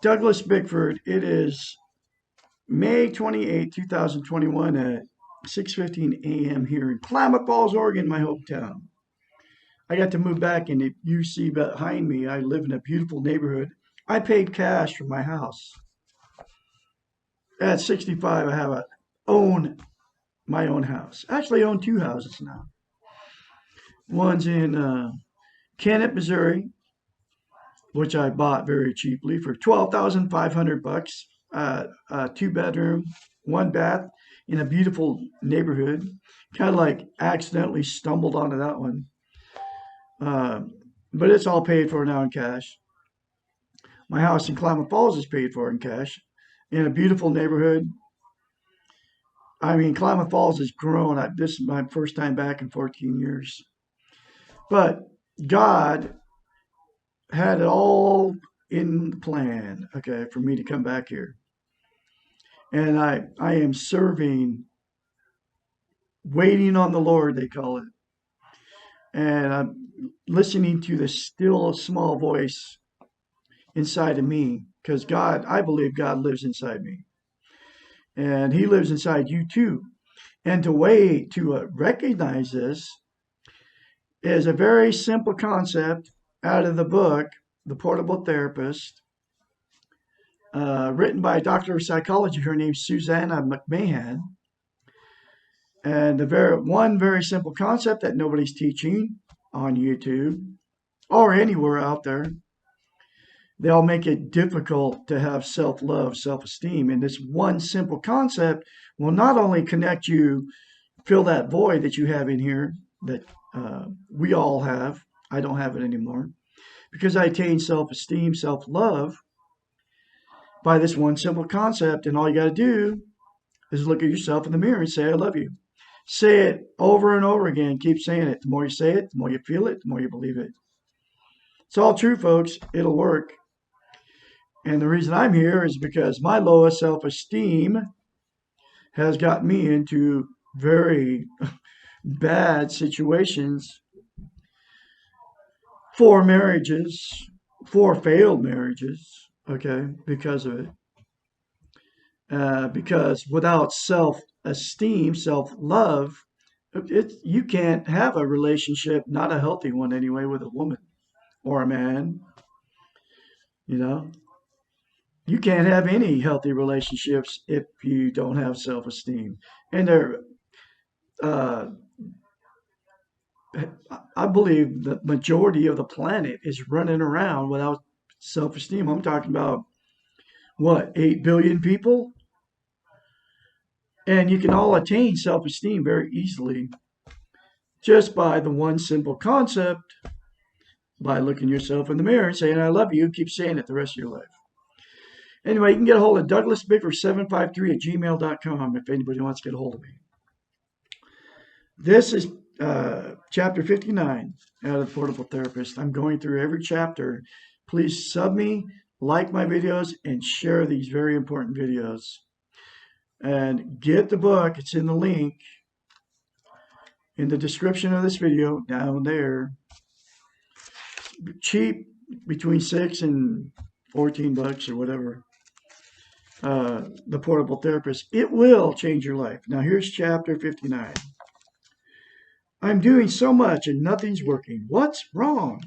Douglas Bickford. It is May 28, 2021 at 6:15 a.m. here in Klamath Falls, Oregon, my hometown. I got to move back, and if you see behind me, I live in a beautiful neighborhood. I paid cash for my house. At 65, own my own house. Actually, I own two houses now. One's in Kennett, Missouri, which I bought very cheaply for 12,500 bucks. Two bedroom, one bath in a beautiful neighborhood. Kind of like accidentally stumbled onto that one. Uh, but it's all paid for now in cash. My house in Klamath Falls is paid for in cash in a beautiful neighborhood. I mean, Klamath Falls has grown. This is my first time back in 14 years. But God had it all in the plan, okay, for me to come back here. And I am serving, waiting on the Lord, they call it. And I'm listening to the still small voice inside of me because God, I believe God lives inside me. And He lives inside you too. And to recognize this is a very simple concept out of the book, The Portable Therapist, written by a doctor of psychology. Her name's Susanna McMahon. And one very simple concept that nobody's teaching on YouTube or anywhere out there. They'll make it difficult to have self-love, self-esteem. And this one simple concept will not only connect you, fill that void that you have in here that we all have. I don't have it anymore because I attained self-esteem, self-love by this one simple concept. And all you got to do is look at yourself in the mirror and say, I love you. Say it over and over again. Keep saying it. The more you say it, the more you feel it, the more you believe it. It's all true, folks. It'll work. And the reason I'm here is because my lowest self-esteem has got me into very bad situations, four marriages, four failed marriages, okay, because of it. Because without self-esteem, self-love, you can't have a relationship, not a healthy one anyway, with a woman or a man. You know, you can't have any healthy relationships if you don't have self-esteem. And uh, I believe the majority of the planet is running around without self-esteem. I'm talking about what, 8 billion people? And you can all attain self-esteem very easily just by the one simple concept, by looking yourself in the mirror and saying, I love you, and keep saying it the rest of your life. Anyway, you can get a hold of Douglas Bickford753 at gmail.com if anybody wants to get a hold of me. This is chapter 59 out of the Portable Therapist. I'm going through every chapter. Please sub me, like my videos, and share these very important videos. And get the book. It's in the link in the description of this video down there. Cheap, between 6 and 14 bucks or whatever. The Portable Therapist. It will change your life. Now here's chapter 59. I'm doing so much and nothing's working. What's wrong?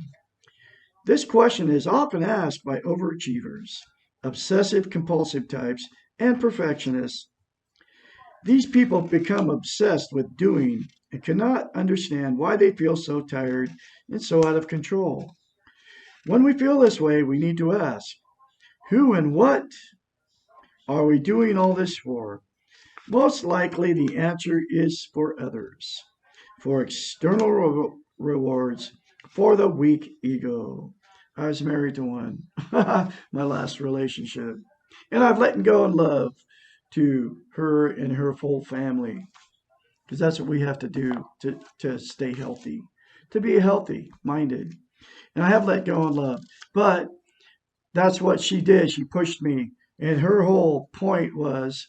This question is often asked by overachievers, obsessive compulsive types, and perfectionists. These people become obsessed with doing and cannot understand why they feel so tired and so out of control. When we feel this way, we need to ask, who and what are we doing all this for? Most likely the answer is for others, for external rewards, for the weak ego. I was married to one, my last relationship, and I've let go in love to her and her full family, because that's what we have to do to stay healthy, to be healthy minded. And I have let go in love, but that's what she did. She pushed me, and her whole point was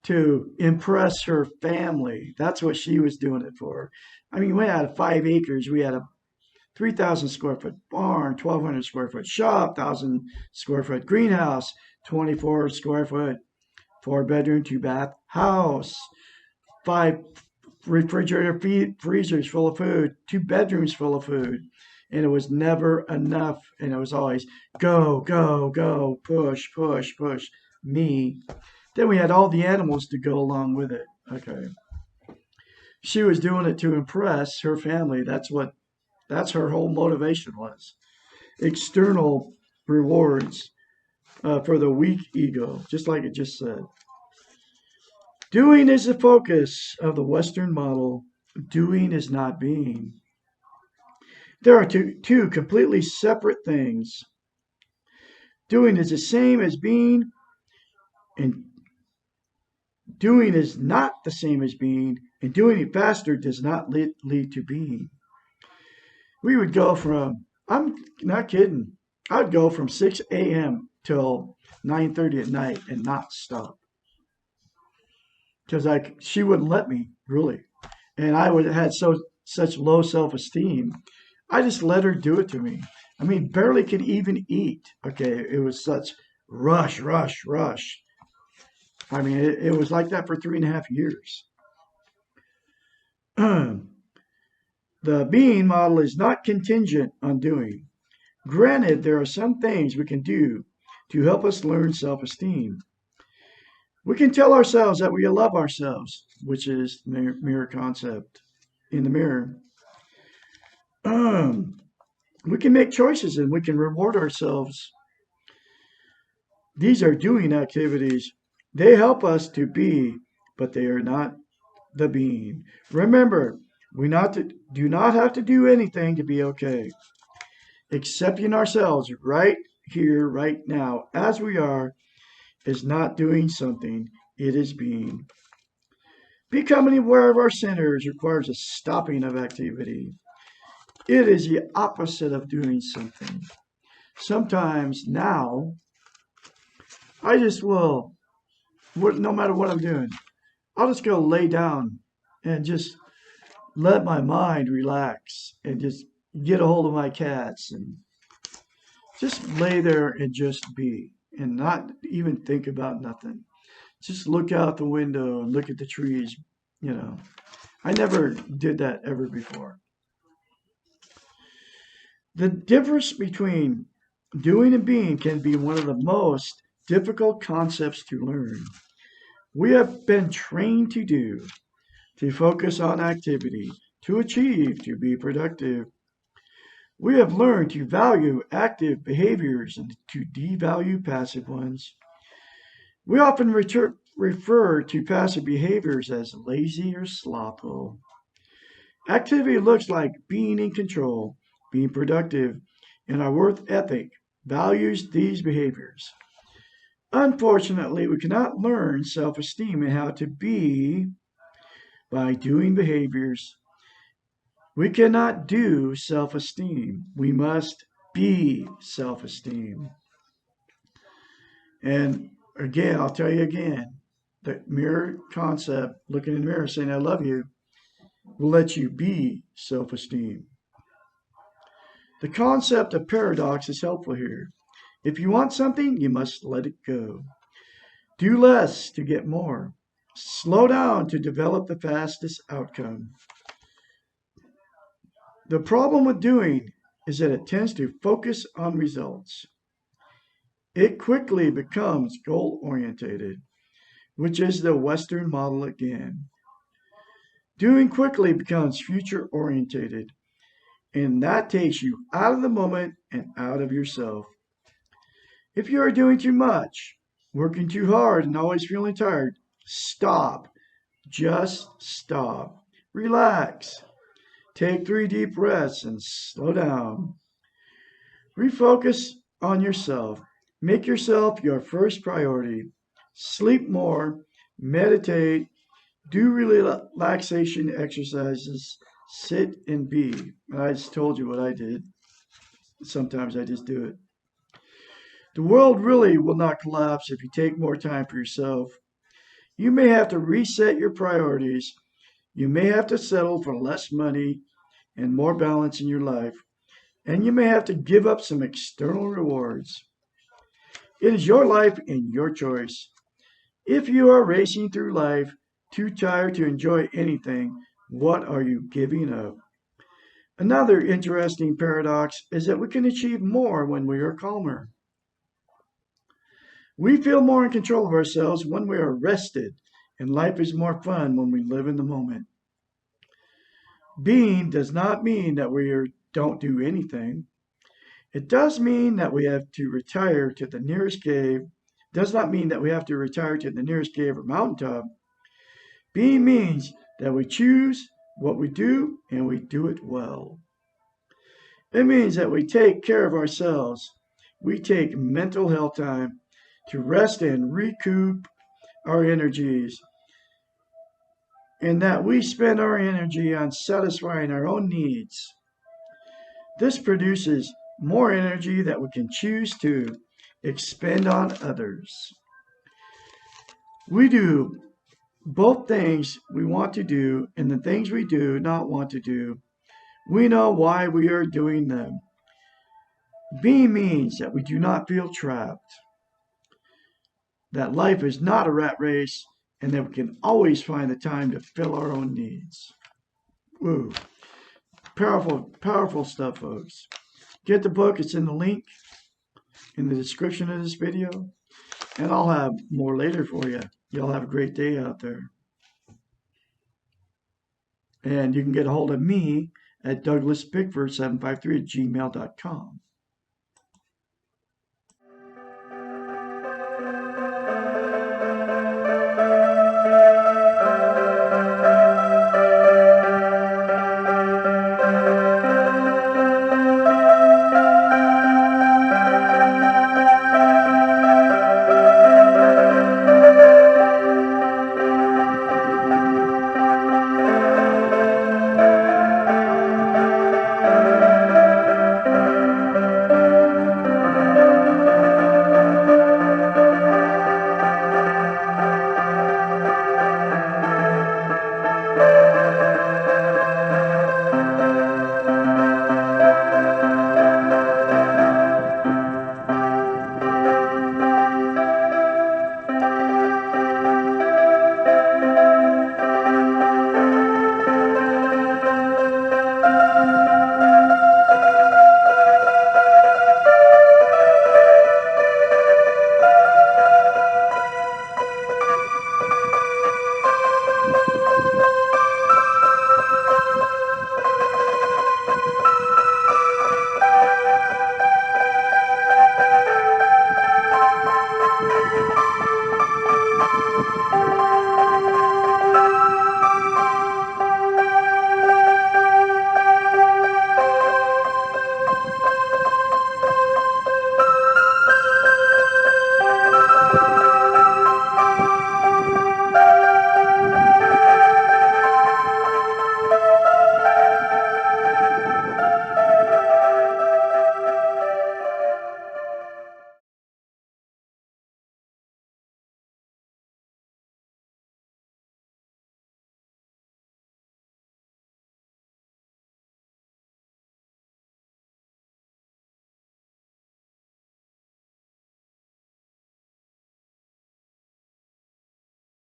to impress her family. That's what she was doing it for. I mean, we had 5 acres. We had 3,000 square foot barn, 1,200 square foot shop, 1,000 square foot greenhouse, 24 square foot, 4 bedroom, 2 bath house, 5 refrigerator freezers full of food, 2 bedrooms full of food. And it was never enough. And it was always go, go, go, push, push, push, me. Then we had all the animals to go along with it. Okay. She was doing it to impress her family. That's her whole motivation was. External rewards for the weak ego, just like it just said. Doing is the focus of the Western model. Doing is not being. There are two completely separate things. Doing is the same as being, and doing is not the same as being, and doing it faster does not lead to being. We would go from, I'm not kidding, I'd go from 6 a.m. till 9:30 at night and not stop. Because she wouldn't let me, really. And I would have had such low self-esteem. I just let her do it to me. I mean, barely could even eat. Okay, it was such rush, rush, rush. I mean, it was like that for 3.5 years. The being model is not contingent on doing. Granted, there are some things we can do to help us learn self-esteem. We can tell ourselves that we love ourselves, which is mirror concept in the mirror. We can make choices and we can reward ourselves. These are doing activities. They help us to be, but they are not the being. Remember, do not have to do anything to be okay. Accepting ourselves right here, right now, as we are, is not doing something, it is being. Becoming aware of our centers requires a stopping of activity. It is the opposite of doing something. Sometimes now, I just will, no matter what I'm doing, I'll just go lay down and just let my mind relax and just get a hold of my cats and just lay there and just be and not even think about nothing. Just look out the window and look at the trees, you know. I never did that ever before. The difference between doing and being can be one of the most difficult concepts to learn. We have been trained to do, to focus on activity, to achieve, to be productive. We have learned to value active behaviors and to devalue passive ones. We often refer to passive behaviors as lazy or slothful. Activity looks like being in control, being productive, and our worth ethic values these behaviors. Unfortunately, we cannot learn self esteem and how to be by doing behaviors. We cannot do self esteem. We must be self esteem. And again, I'll tell you again, the mirror concept, looking in the mirror saying, I love you, will let you be self esteem. The concept of paradox is helpful here. If you want something, you must let it go. Do less to get more. Slow down to develop the fastest outcome. The problem with doing is that it tends to focus on results. It quickly becomes goal orientated, which is the Western model again. Doing quickly becomes future orientated, and that takes you out of the moment and out of yourself. If you are doing too much, working too hard, and always feeling tired, stop. Just stop. Relax. Take 3 deep breaths and slow down. Refocus on yourself. Make yourself your first priority. Sleep more. Meditate. Do relaxation exercises. Sit and be. I just told you what I did. Sometimes I just do it. The world really will not collapse if you take more time for yourself. You may have to reset your priorities. You may have to settle for less money and more balance in your life. and you may have to give up some external rewards. It is your life and your choice. If you are racing through life, too tired to enjoy anything, what are you giving up? Another interesting paradox is that we can achieve more when we are calmer. We feel more in control of ourselves when we are rested, and life is more fun when we live in the moment. Being does not mean that don't do anything. It does mean that we have to retire to the nearest cave. Does not mean that we have to retire to the nearest cave or mountaintop. Being means that we choose what we do and we do it well. It means that we take care of ourselves. We take mental health time to rest and recoup our energies, and that we spend our energy on satisfying our own needs. This produces more energy that we can choose to expend on others. We do both things we want to do and the things we do not want to do. We know why we are doing them. Being means that we do not feel trapped, that life is not a rat race, and that we can always find the time to fill our own needs. Woo. Powerful, powerful stuff, folks. Get the book. It's in the link in the description of this video. And I'll have more later for you. Y'all have a great day out there. And you can get a hold of me at douglasbickford753@gmail.com.